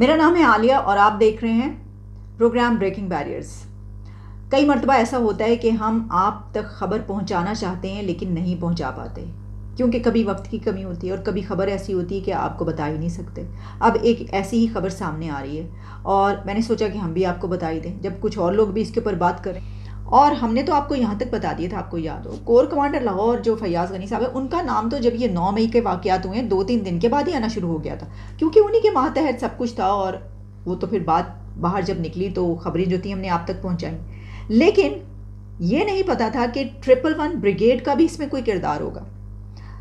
میرا نام ہے عالیہ اور آپ دیکھ رہے ہیں پروگرام بریکنگ بیریئرز۔ کئی مرتبہ ایسا ہوتا ہے کہ ہم آپ تک خبر پہنچانا چاہتے ہیں لیکن نہیں پہنچا پاتے، کیونکہ کبھی وقت کی کمی ہوتی ہے اور کبھی خبر ایسی ہوتی ہے کہ آپ کو بتا ہی نہیں سکتے۔ اب ایک ایسی ہی خبر سامنے آ رہی ہے اور میں نے سوچا کہ ہم بھی آپ کو بتا ہی دیں، جب کچھ اور لوگ بھی اس کے اوپر بات کریں۔ اور ہم نے تو آپ کو یہاں تک بتا دیا تھا، آپ کو یاد ہو کور کمانڈر لاہور جو فیاض غنی صاحب ہے، ان کا نام تو جب یہ 9 مئی کے واقعات ہوئے ہیں 2-3 دن کے بعد ہی آنا شروع ہو گیا تھا، کیونکہ انہی کے ماتحت سب کچھ تھا۔ اور وہ تو پھر بات باہر جب نکلی تو خبریں جو تھیں ہم نے آپ تک پہنچائیں، لیکن یہ نہیں پتا تھا کہ 111 بریگیڈ کا بھی اس میں کوئی کردار ہوگا۔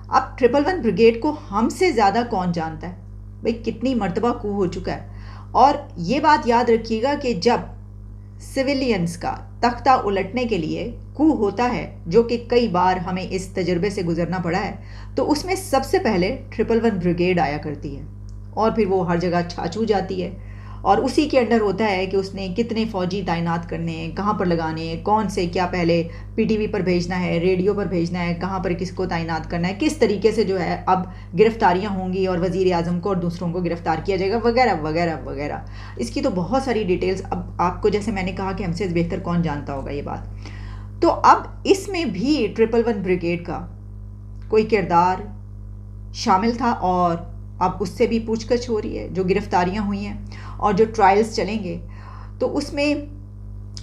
اب 111 بریگیڈ کو ہم سے زیادہ کون جانتا ہے؟ بھئی کتنی مرتبہ کو ہو چکا ہے۔ اور یہ بات یاد رکھیے گا کہ جب سویلینز کا تختہ الٹنے کے لیے کو ہوتا ہے، جو کہ کئی بار ہمیں اس تجربے سے گزرنا پڑا ہے، تو اس میں سب سے پہلے 111 بریگیڈ آیا کرتی ہے اور پھر وہ ہر جگہ چھاچو جاتی ہے، اور اسی کے انڈر ہوتا ہے کہ اس نے کتنے فوجی تعینات کرنے ہیں، کہاں پر لگانے ہیں، کون سے کیا پہلے پی ٹی وی پر بھیجنا ہے، ریڈیو پر بھیجنا ہے، کہاں پر کس کو تعینات کرنا ہے، کس طریقے سے جو ہے اب گرفتاریاں ہوں گی اور وزیر اعظم کو اور دوسروں کو گرفتار کیا جائے گا وغیرہ وغیرہ وغیرہ۔ اس کی تو بہت ساری ڈیٹیلز اب آپ کو، جیسے میں نے کہا کہ ہم سے بہتر کون جانتا ہوگا یہ بات۔ تو اب اس میں بھی 111 بریگیڈ کا کوئی کردار شامل تھا، اور اب اس سے بھی پوچھ گچھ ہو رہی ہے۔ جو گرفتاریاں ہوئی ہیں اور جو ٹرائلز چلیں گے تو اس میں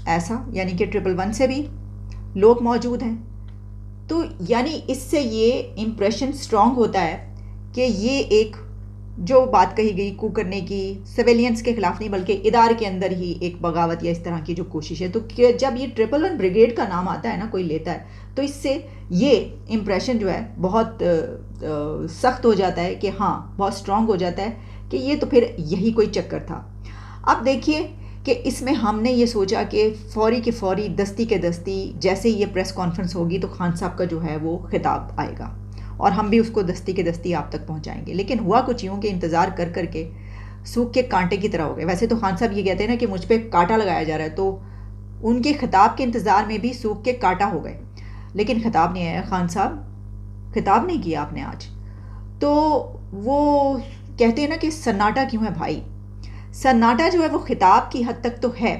ایسا یعنی کہ 111 سے بھی لوگ موجود ہیں، تو یعنی اس سے یہ امپریشن سٹرونگ ہوتا ہے کہ یہ ایک جو بات کہی گئی کو کرنے کی سویلینس کے خلاف نہیں بلکہ ادارے کے اندر ہی ایک بغاوت یا اس طرح کی جو کوشش ہے، تو جب یہ 111 بریگیڈ کا نام آتا ہے نا، کوئی لیتا ہے، تو اس سے یہ امپریشن جو ہے بہت سخت ہو جاتا ہے کہ ہاں بہت سٹرونگ ہو جاتا ہے کہ یہ تو پھر یہی کوئی چکر تھا۔ اب دیکھیے کہ اس میں ہم نے یہ سوچا کہ فوری کے فوری، دستی کے دستی، جیسے یہ پریس کانفرنس ہوگی تو خان صاحب کا جو ہے وہ خطاب آئے گا اور ہم بھی اس کو دستی کے دستی آپ تک پہنچائیں گے۔ لیکن ہوا کچھ یوں کہ انتظار کر کر کے سوکھ کے کانٹے کی طرح ہو گئے۔ ویسے تو خان صاحب یہ کہتے ہیں نا کہ مجھ پہ کانٹا لگایا جا رہا ہے، تو ان کے خطاب کے انتظار میں بھی سوکھ کے کانٹا ہو گئے، لیکن خطاب نہیں آیا۔ خان صاحب خطاب نہیں کیا آپ نے آج، تو وہ کہتے ہیں نا کہ سناٹا کیوں ہے بھائی؟ سناٹا جو ہے وہ خطاب کی حد تک تو ہے،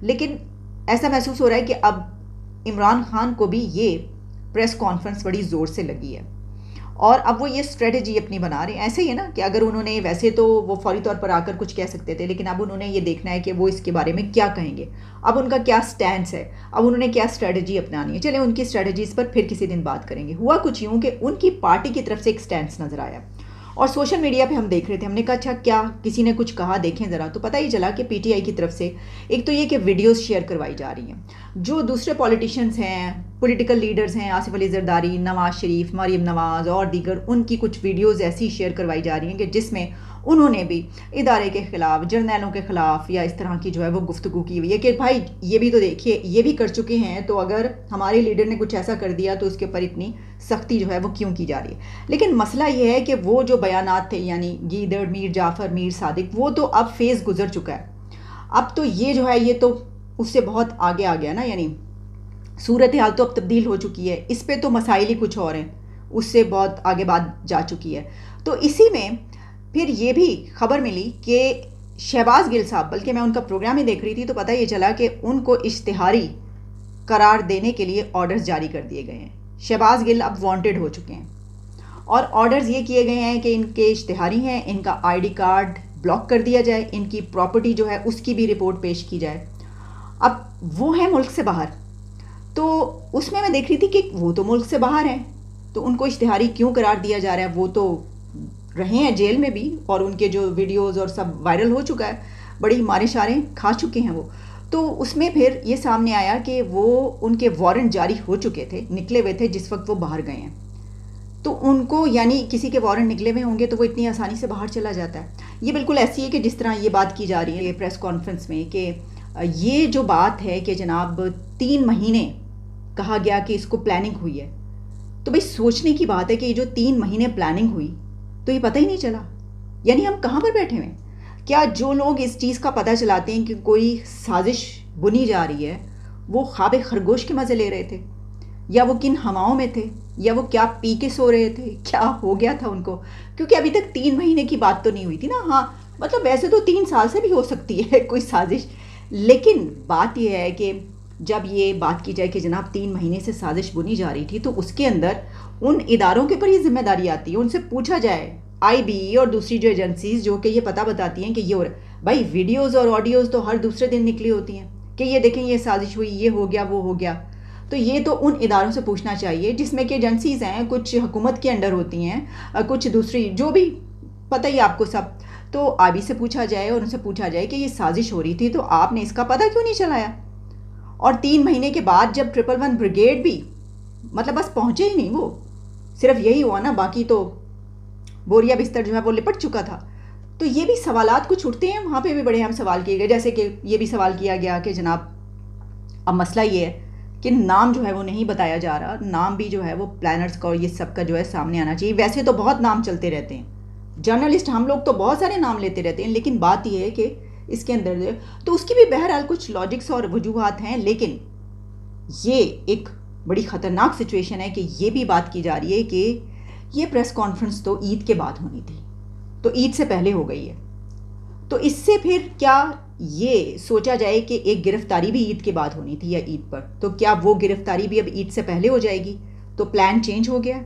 لیکن ایسا محسوس ہو رہا ہے کہ اب عمران خان کو بھی یہ پریس کانفرنس بڑی زور سے لگی ہے، اور اب وہ یہ اسٹریٹجی اپنی بنا رہے ہیں۔ ایسے ہی ہے نا کہ اگر انہوں نے، ویسے تو وہ فوری طور پر آ کر کچھ کہہ سکتے تھے، لیکن اب انہوں نے یہ دیکھنا ہے کہ وہ اس کے بارے میں کیا کہیں گے، اب ان کا کیا سٹینس ہے، اب انہوں نے کیا اسٹریٹجی اپنانی ہے۔ چلیں ان کی اسٹریٹجیز پر پھر کسی دن بات کریں گے۔ ہوا کچھ یوں کہ ان کی پارٹی کی طرف سے ایک سٹینس نظر آیا، اور سوشل میڈیا پہ ہم دیکھ رہے تھے، ہم نے کہا اچھا کیا کسی نے کچھ کہا، دیکھیں ذرا، تو پتہ ہی چلا کہ پی ٹی آئی کی طرف سے ایک تو یہ کہ ویڈیوز شیئر کروائی جا رہی ہیں، جو دوسرے پولیٹیشینز ہیں، پولیٹیکل لیڈرز ہیں، آصف علی زرداری، نواز شریف، مریم نواز اور دیگر، ان کی کچھ ویڈیوز ایسی شیئر کروائی جا رہی ہیں کہ جس میں انہوں نے بھی ادارے کے خلاف، جرنیلوں کے خلاف یا اس طرح کی جو ہے وہ گفتگو کی ہوئی ہے کہ بھائی یہ بھی تو دیکھیے، یہ بھی کر چکے ہیں، تو اگر ہمارے لیڈر نے کچھ ایسا کر دیا تو اس کے اوپر اتنی سختی جو ہے وہ کیوں کی جا رہی ہے۔ لیکن مسئلہ یہ ہے کہ وہ جو بیانات تھے، یعنی گیدڑ، میر جعفر، میر صادق، وہ تو اب فیز گزر چکا ہے۔ اب تو یہ جو ہے یہ تو اس سے بہت آگے آ گیا نا، یعنی صورتحال تو اب تبدیل ہو چکی ہے، اس پہ تو مسائل ہی کچھ اور ہیں، اس سے بہت آگے بات جا چکی ہے۔ تو اسی میں پھر یہ بھی خبر ملی کہ شہباز گل صاحب، بلکہ میں ان کا پروگرام ہی دیکھ رہی تھی تو پتہ یہ چلا کہ ان کو اشتہاری قرار دینے کے لیے آرڈرز جاری کر دیے گئے ہیں۔ شہباز گل اب وانٹڈ ہو چکے ہیں، اور آرڈرز یہ کیے گئے ہیں کہ ان کے اشتہاری ہیں، ان کا آئی ڈی کارڈ بلاک کر دیا جائے، ان کی پراپرٹی جو ہے اس کی بھی رپورٹ پیش کی جائے۔ اب وہ ہیں ملک سے باہر، تو اس میں دیکھ رہی تھی کہ وہ تو ملک سے باہر ہیں، تو ان کو اشتہاری کیوں قرار دیا جا رہا ہے؟ وہ تو رہے ہیں جیل میں بھی، اور ان کے جو ویڈیوز اور سب وائرل ہو چکا ہے، بڑی مارے شاریں کھا چکے ہیں وہ۔ تو اس میں پھر یہ سامنے آیا کہ وہ ان کے وارنٹ جاری ہو چکے تھے، نکلے ہوئے تھے جس وقت وہ باہر گئے ہیں، تو ان کو، یعنی کسی کے وارنٹ نکلے ہوئے ہوں گے تو وہ اتنی آسانی سے باہر چلا جاتا ہے۔ یہ بالکل ایسی ہے کہ جس طرح یہ بات کی جا رہی ہے پریس کانفرنس میں کہ یہ جو بات ہے کہ جناب 3 مہینے کہا گیا کہ اس کو پلاننگ ہوئی ہے، تو بھئی سوچنے کی بات ہے کہ یہ جو 3 مہینے پلاننگ ہوئی تو یہ پتہ ہی نہیں چلا، یعنی ہم کہاں پر بیٹھے ہوئے ہیں؟ کیا جو لوگ اس چیز کا پتہ چلاتے ہیں کہ کوئی سازش بنی جا رہی ہے، وہ خواب خرگوش کے مزے لے رہے تھے، یا وہ کن ہواؤں میں تھے، یا وہ کیا پی کے سو رہے تھے، کیا ہو گیا تھا ان کو؟ کیونکہ ابھی تک 3 مہینے کی بات تو نہیں ہوئی تھی نا۔ ہاں مطلب ویسے تو 3 سال سے بھی ہو سکتی ہے کوئی سازش، لیکن بات یہ ہے کہ جب یہ بات کی جائے کہ جناب 3 مہینے سے سازش بنی جا رہی تھی، تو اس کے اندر ان اداروں کے اوپر یہ ذمہ داری آتی ہے، ان سے پوچھا جائے، آئی بی اور دوسری جو ایجنسیز جو کہ یہ پتہ بتاتی ہیں کہ یہ ہو رہا، بھائی ویڈیوز اور آڈیوز تو ہر دوسرے دن نکلی ہوتی ہیں کہ یہ دیکھیں یہ سازش ہوئی، یہ ہو گیا، وہ ہو گیا. تو یہ تو ان اداروں سے پوچھنا چاہیے جس میں کہ ایجنسیز ہیں، کچھ حکومت کے انڈر ہوتی ہیں، کچھ دوسری جو بھی پتہ ہی آپ کو سب. تو آئی بی سے پوچھا جائے اور ان سے پوچھا جائے کہ یہ سازش ہو رہی تھی تو آپ نے اس کا پتہ کیوں نہیں چلایا. اور 3 مہینے کے بعد جب 111 بریگیڈ بھی مطلب بس پہنچے ہی نہیں، وہ صرف یہی ہوا نا، باقی تو بوریا بستر جو ہے وہ لپٹ چکا تھا. تو یہ بھی سوالات کچھ اٹھتے ہیں، وہاں پہ بھی بڑے اہم سوال کیے گئے، جیسے کہ یہ بھی سوال کیا گیا کہ جناب اب مسئلہ یہ ہے کہ نام جو ہے وہ نہیں بتایا جا رہا، نام بھی جو ہے وہ پلانرز کا اور یہ سب کا جو ہے سامنے آنا چاہیے. ویسے تو بہت نام چلتے رہتے ہیں، جرنلسٹ ہم لوگ تو بہت سارے نام لیتے رہتے ہیں، لیکن بات یہ ہے کہ اس کے اندر جو ہے تو اس کی بھی بہرحال کچھ لاجکس اور وجوہات ہیں. لیکن یہ ایک بڑی خطرناک سچویشن ہے کہ یہ بھی بات کی جا رہی ہے کہ یہ پریس کانفرنس تو عید کے بعد ہونی تھی، تو عید سے پہلے ہو گئی ہے. تو اس سے پھر کیا یہ سوچا جائے کہ ایک گرفتاری بھی عید کے بعد ہونی تھی یا عید پر، تو کیا وہ گرفتاری بھی اب عید سے پہلے ہو جائے گی؟ تو پلان چینج ہو گیا،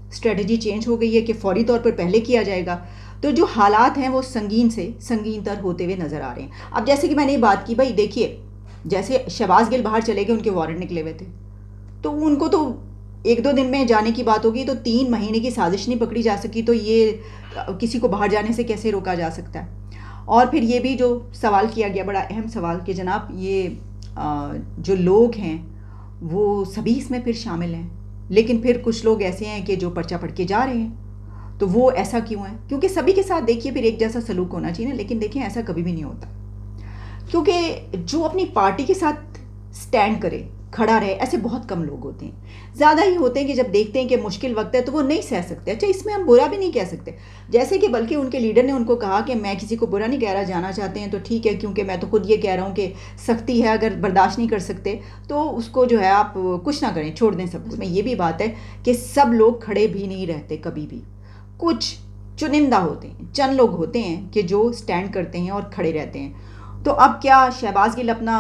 اسٹریٹجی چینج ہو گئی ہے کہ فوری طور پر پہلے کیا جائے گا. تو جو حالات ہیں وہ سنگین سے سنگین تر ہوتے ہوئے نظر آ رہے ہیں. اب جیسے کہ میں نے یہ بات کی، بھائی دیکھیے جیسے شہباز گل باہر چلے گئے، ان کے وارنٹ نکلے ہوئے تھے، تو ان کو تو 1-2 دن میں جانے کی بات ہوگی، تو 3 مہینے کی سازش نہیں پکڑی جا سکی، تو یہ کسی کو باہر جانے سے کیسے روکا جا سکتا ہے؟ اور پھر یہ بھی جو سوال کیا گیا، بڑا اہم سوال، کہ جناب یہ جو لوگ ہیں وہ سبھی اس میں پھر شامل ہیں، لیکن پھر کچھ لوگ ایسے ہیں کہ جو پرچہ پڑھ کے جا رہے ہیں. تو وہ ایسا کیوں ہے؟ کیونکہ سبھی کے ساتھ دیکھیے پھر ایک جیسا سلوک ہونا چاہیے نا، لیکن دیکھیں ایسا کبھی بھی نہیں ہوتا، کیونکہ جو اپنی پارٹی کے ساتھ سٹینڈ کرے، کھڑا رہے، ایسے بہت کم لوگ ہوتے ہیں. زیادہ ہی ہوتے ہیں کہ جب دیکھتے ہیں کہ مشکل وقت ہے تو وہ نہیں سہ سکتے. اچھا اس میں ہم برا بھی نہیں کہہ سکتے، جیسے کہ بلکہ ان کے لیڈر نے ان کو کہا کہ میں کسی کو برا نہیں کہہ رہا، جانا چاہتے ہیں تو ٹھیک ہے، کیونکہ میں تو خود یہ کہہ رہا ہوں کہ سختی ہے، اگر برداشت نہیں کر سکتے تو اس کو جو ہے آپ کچھ نہ کریں، چھوڑ دیں سب کچھ. میں یہ بھی بات ہے کہ سب لوگ کھڑے بھی نہیں رہتے کبھی بھی، کچھ چنندہ ہوتے ہیں، چند لوگ ہوتے ہیں کہ جو سٹینڈ کرتے ہیں اور کھڑے رہتے ہیں. تو اب کیا شہباز گل اپنا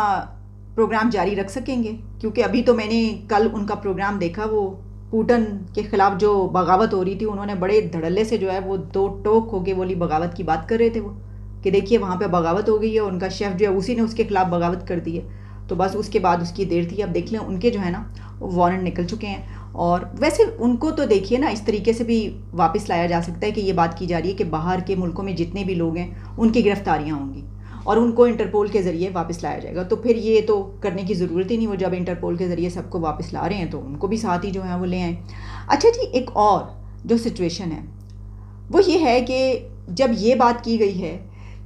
پروگرام جاری رکھ سکیں گے؟ کیونکہ ابھی تو میں نے کل ان کا پروگرام دیکھا، وہ پوٹن کے خلاف جو بغاوت ہو رہی تھی، انہوں نے بڑے دھڑلے سے جو ہے وہ 2 ٹوک ہو کے بولی بغاوت کی بات کر رہے تھے وہ، کہ دیکھیے وہاں پہ بغاوت ہو گئی ہے، ان کا شیف جو ہے اسی نے اس کے خلاف بغاوت کر دی ہے. تو بس اس کے بعد اس کی دیر تھی. اب دیکھ لیں ان کے جو ہے نا وارنٹ نکل چکے ہیں. اور ویسے ان کو تو دیکھیے نا اس طریقے سے بھی واپس لایا جا سکتا ہے کہ یہ بات کی جا رہی ہے کہ باہر کے ملکوں میں جتنے بھی لوگ ہیں ان کی گرفتاریاں ہوں گی اور ان کو انٹرپول کے ذریعے واپس لایا جائے گا. تو پھر یہ تو کرنے کی ضرورت ہی نہیں، وہ جب انٹرپول کے ذریعے سب کو واپس لا رہے ہیں تو ان کو بھی ساتھ ہی جو ہے وہ لے آئیں. اچھا جی، ایک اور جو سچویشن ہے وہ یہ ہے کہ جب یہ بات کی گئی ہے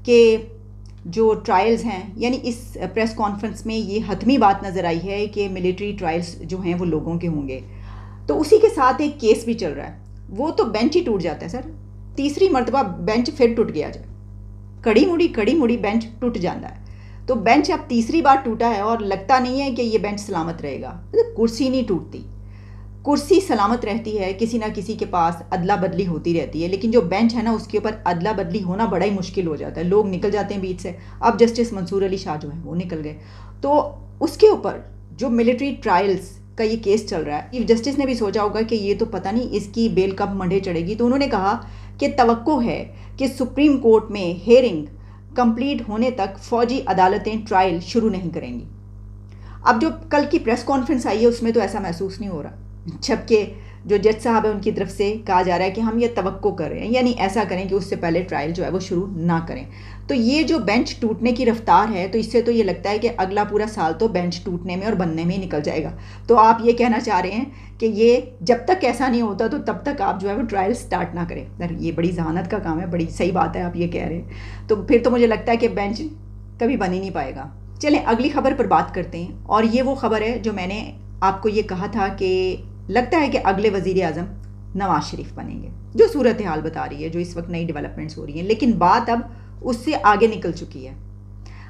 کہ جو ٹرائلز ہیں، یعنی اس پریس کانفرنس میں یہ حتمی بات نظر آئی ہے کہ ملٹری ٹرائلز جو ہیں وہ لوگوں کے ہوں گے، تو اسی کے ساتھ ایک کیس بھی چل رہا ہے. وہ تو بینچ ہی ٹوٹ جاتا ہے سر، تیسری مرتبہ بینچ پھر ٹوٹ گیا جائے، کڑی مڑی بینچ ٹوٹ جاتا ہے. تو بینچ اب تیسری بار ٹوٹا ہے اور لگتا نہیں ہے کہ یہ بینچ سلامت رہے گا. کرسی نہیں ٹوٹتی، کرسی سلامت رہتی ہے، کسی نہ کسی کے پاس ادلا بدلی ہوتی رہتی ہے، لیکن جو بینچ ہے نا اس کے اوپر ادلا بدلی ہونا بڑا ہی مشکل ہو جاتا ہے، لوگ نکل جاتے ہیں بیچ سے. اب جسٹس منصور علی شاہ جو ہیں وہ نکل گئے، تو اس کے اوپر جو ملٹری ٹرائلز کا یہ کیس چل رہا ہے، چیف جسٹس نے بھی سوچا ہوگا کہ یہ تو پتہ نہیں اس کی بیل کب منڈے چڑھے گی. تو انہوں نے کہا کہ توقع ہے کہ سپریم کورٹ میں ہیئرنگ کمپلیٹ ہونے تک فوجی عدالتیں ٹرائل شروع نہیں کریں گی. اب جو کل کی پریس کانفرنس آئی ہے اس میں تو ایسا محسوس نہیں ہو رہا، جبکہ جو جج صاحب ہے ان کی طرف سے کہا جا رہا ہے کہ ہم یہ توقع کر رہے ہیں، یعنی ایسا کریں کہ اس سے پہلے ٹرائل جو ہے وہ شروع نہ کریں. تو یہ جو بینچ ٹوٹنے کی رفتار ہے، تو اس سے تو یہ لگتا ہے کہ اگلا پورا سال تو بینچ ٹوٹنے میں اور بننے میں ہی نکل جائے گا. تو آپ یہ کہنا چاہ رہے ہیں کہ یہ جب تک ایسا نہیں ہوتا تو تب تک آپ جو ہے وہ ٹرائل سٹارٹ نہ کریں. یہ بڑی ذہانت کا کام ہے، بڑی صحیح بات ہے آپ یہ کہہ رہے ہیں. تو پھر تو مجھے لگتا ہے کہ بینچ کبھی بن ہی نہیں پائے گا. چلیں اگلی خبر پر بات کرتے ہیں، اور یہ وہ خبر ہے جو میں نے آپ کو یہ کہا تھا کہ لگتا ہے کہ اگلے وزیر اعظم نواز شریف بنیں گے، جو صورتحال بتا رہی ہے، جو اس وقت نئی ڈیولپمنٹس ہو رہی ہیں. لیکن بات اب اس سے آگے نکل چکی ہے.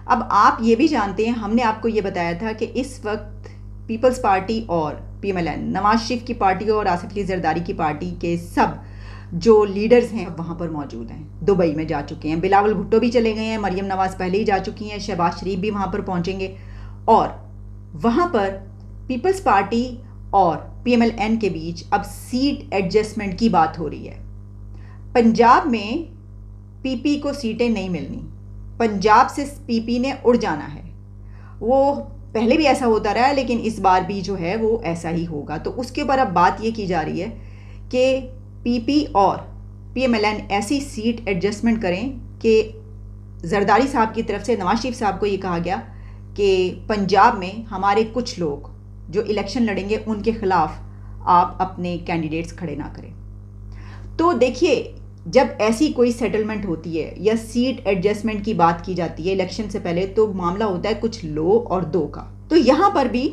اب آپ یہ بھی جانتے ہیں، ہم نے آپ کو یہ بتایا تھا کہ اس وقت پیپلز پارٹی اور P M L N, Nawaz Sharif کی پارٹی اور آصف علی زرداری کی پارٹی کے سب جو لیڈرز ہیں وہاں پر موجود ہیں، دبئی میں جا چکے ہیں، بلاول بھٹو بھی چلے گئے ہیں، مریم نواز پہلے ہی جا چکی ہیں، شہباز شریف بھی وہاں پر پہنچیں گے، اور وہاں پر پیپلز پارٹی اور پی ایم ایل این کے بیچ اب سیٹ ایڈجسٹمنٹ کی بات ہو رہی ہے۔ پنجاب میں پی پی کو سیٹیں نہیں ملنی، پنجاب سے پی پی نے اڑ جانا ہے، وہ پہلے بھی ایسا ہوتا رہا ہے لیکن اس بار بھی جو ہے وہ ایسا ہی ہوگا۔ تو اس کے اوپر اب بات یہ کی جا رہی ہے کہ پی پی اور پی ایم ایل این ایسی سیٹ ایڈجسٹمنٹ کریں کہ زرداری صاحب کی طرف سے نواز شریف صاحب کو یہ کہا گیا کہ پنجاب میں ہمارے کچھ لوگ جو الیکشن لڑیں گے ان کے خلاف آپ اپنے کینڈیڈیٹس کھڑے نہ کریں۔ تو دیکھیے، جب ایسی کوئی سیٹلمنٹ ہوتی ہے یا سیٹ ایڈجسٹمنٹ کی بات کی جاتی ہے الیکشن سے پہلے، تو معاملہ ہوتا ہے کچھ لو اور دو کا۔ تو یہاں پر بھی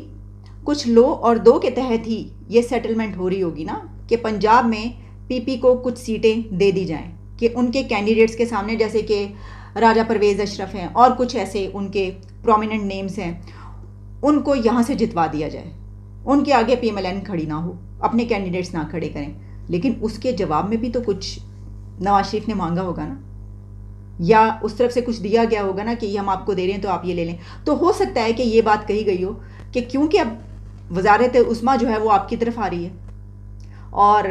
کچھ لو اور دو کے تحت ہی یہ سیٹلمنٹ ہو رہی ہوگی نا، کہ پنجاب میں پی پی کو کچھ سیٹیں دے دی جائیں کہ ان کے کینڈیڈیٹس کے سامنے، جیسے کہ راجہ پرویز اشرف ہیں اور کچھ ایسے ان کے پرومیننٹ نیمز ہیں، ان کو یہاں سے جتوا دیا جائے، ان کے آگے پی ایم ایل این کھڑی نہ ہو، اپنے کینڈیڈیٹس نہ کھڑے کریں۔ لیکن اس کے جواب میں بھی تو کچھ نواز شریف نے مانگا ہوگا نا، یا اس طرف سے کچھ دیا گیا ہوگا نا کہ یہ ہم آپ کو دے رہے ہیں تو آپ یہ لے لیں۔ تو ہو سکتا ہے کہ یہ بات کہی گئی ہو کہ کیونکہ اب وزارت عظمیٰ جو ہے وہ آپ کی طرف آ رہی ہے، اور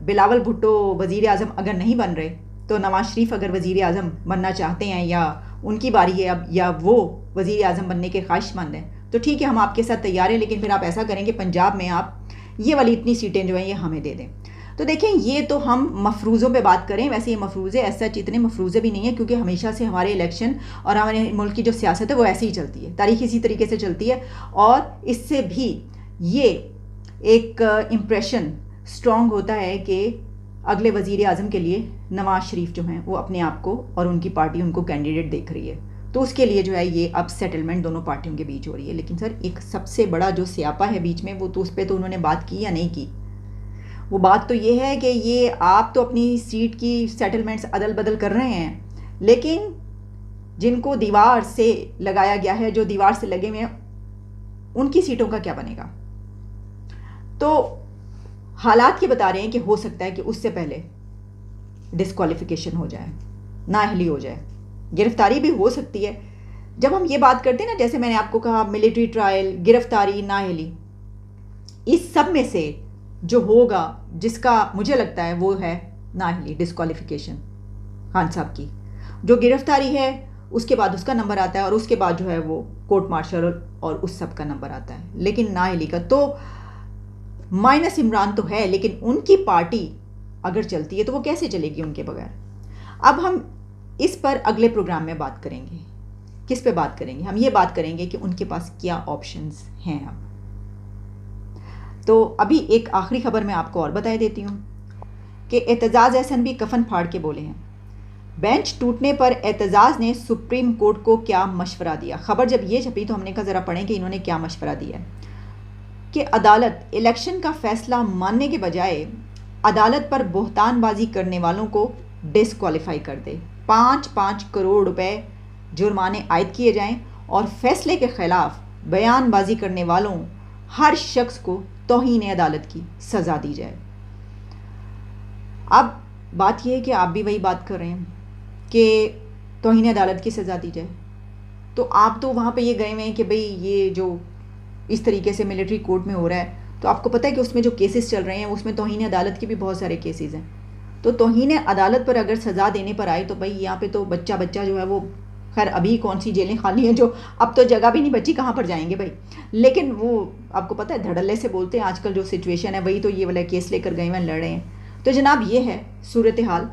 بلاول بھٹو وزیر اعظم اگر نہیں بن رہے تو نواز شریف اگر وزیر اعظم بننا چاہتے ہیں یا ان کی باری ہے اب، یا وہ وزیر اعظم بننے کے خواہش مند ہیں، تو ٹھیک ہے ہم آپ کے ساتھ تیار ہیں، لیکن پھر آپ ایسا کریں کہ پنجاب میں آپ یہ والی اتنی سیٹیں جو ہیں یہ ہمیں دے دیں۔ تو دیکھیں، یہ تو ہم مفروضوں پہ بات کریں، ویسے یہ مفروضے ایسا اتنے مفروضے بھی نہیں ہیں، کیونکہ ہمیشہ سے ہمارے الیکشن اور ہمارے ملک کی جو سیاست ہے وہ ایسے ہی چلتی ہے، تاریخ اسی طریقے سے چلتی ہے، اور اس سے بھی یہ ایک امپریشن اسٹرانگ ہوتا ہے کہ اگلے وزیر اعظم کے لیے نواز شریف جو ہیں وہ اپنے آپ کو اور ان کی پارٹی ان کو کینڈیڈیٹ دیکھ رہی ہے، تو اس کے لیے جو ہے یہ اب سیٹلمنٹ دونوں پارٹیوں کے بیچ ہو رہی ہے۔ لیکن سر، ایک سب سے بڑا جو سیاپا ہے بیچ میں، وہ تو اس پہ تو انہوں نے بات کی یا نہیں کی؟ وہ بات تو یہ ہے کہ یہ آپ تو اپنی سیٹ کی سیٹلمنٹس عدل بدل کر رہے ہیں، لیکن جن کو دیوار سے لگایا گیا ہے، جو دیوار سے لگے ہوئے ہیں، ان کی سیٹوں کا کیا بنے گا؟ تو حالات یہ بتا رہے ہیں کہ ہو سکتا ہے کہ اس سے پہلے ڈسکوالیفیکیشن ہو جائے، نااہلی ہو جائے، گرفتاری بھی ہو سکتی ہے۔ جب ہم یہ بات کرتے ہیں نا، جیسے میں نے آپ کو کہا ملٹری ٹرائل، گرفتاری، نااہلی، اس سب میں سے جو ہوگا، جس کا مجھے لگتا ہے وہ ہے نااہلی، ڈسکوالیفیکیشن خان صاحب کی۔ جو گرفتاری ہے اس کے بعد اس کا نمبر آتا ہے، اور اس کے بعد جو ہے وہ کورٹ مارشل اور اس سب کا نمبر آتا ہے۔ لیکن نااہلی کا تو مائنس عمران تو ہے، لیکن ان کی پارٹی اگر چلتی ہے تو وہ کیسے چلے گی ان کے بغیر؟ اب ہم اس پر اگلے پروگرام میں بات کریں گے۔ کس پہ بات کریں گے؟ ہم یہ بات کریں گے کہ ان کے پاس کیا آپشنز ہیں اب۔ تو ابھی ایک آخری خبر میں آپ کو اور بتا دیتی ہوں کہ اعتزاز احسن بھی کفن پھاڑ کے بولے ہیں۔ بینچ ٹوٹنے پر اعتزاز نے سپریم کورٹ کو کیا مشورہ دیا؟ خبر جب یہ چھپی تو ہم نے کہا ذرا پڑھیں کہ انہوں نے کیا مشورہ دیا ہے، کہ عدالت الیکشن کا فیصلہ ماننے کے بجائے عدالت پر بہتان بازی کرنے والوں کو ڈسکوالیفائی کر دے، 5 کروڑ روپے جرمانے عائد کیے جائیں، اور فیصلے کے خلاف بیان بازی کرنے والوں ہر شخص کو توہین عدالت کی سزا دی جائے۔ اب بات یہ ہے کہ آپ بھی وہی بات کر رہے ہیں کہ توہین عدالت کی سزا دی جائے، تو آپ تو وہاں پہ یہ گئے ہوئے ہیں کہ بھئی یہ جو اس طریقے سے ملٹری کورٹ میں ہو رہا ہے، تو آپ کو پتہ ہے کہ اس میں جو کیسز چل رہے ہیں اس میں توہین عدالت کے بھی بہت سارے کیسز ہیں۔ تو توہین عدالت پر اگر سزا دینے پر آئے تو بھئی یہاں پہ تو بچہ جو ہے وہ، خیر ابھی کون سی جیلیں خالی ہیں، جو اب تو جگہ بھی نہیں بچی، کہاں پر جائیں گے بھائی؟ لیکن وہ آپ کو پتہ ہے دھڑلے سے بولتے ہیں، آج کل جو سچویشن ہے وہی تو یہ والا کیس لے کر گئے ہوئے لڑ رہے ہیں۔ تو جناب یہ ہے صورتحال،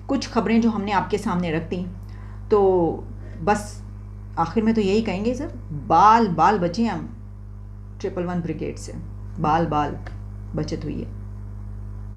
کچھ خبریں جو ہم نے آپ کے سامنے رکھ دیں۔ تو بس آخر میں تو یہی کہیں گے سر، بال بچیں ہم 111 بریگیڈ سے، بال بچت ہوئی ہے۔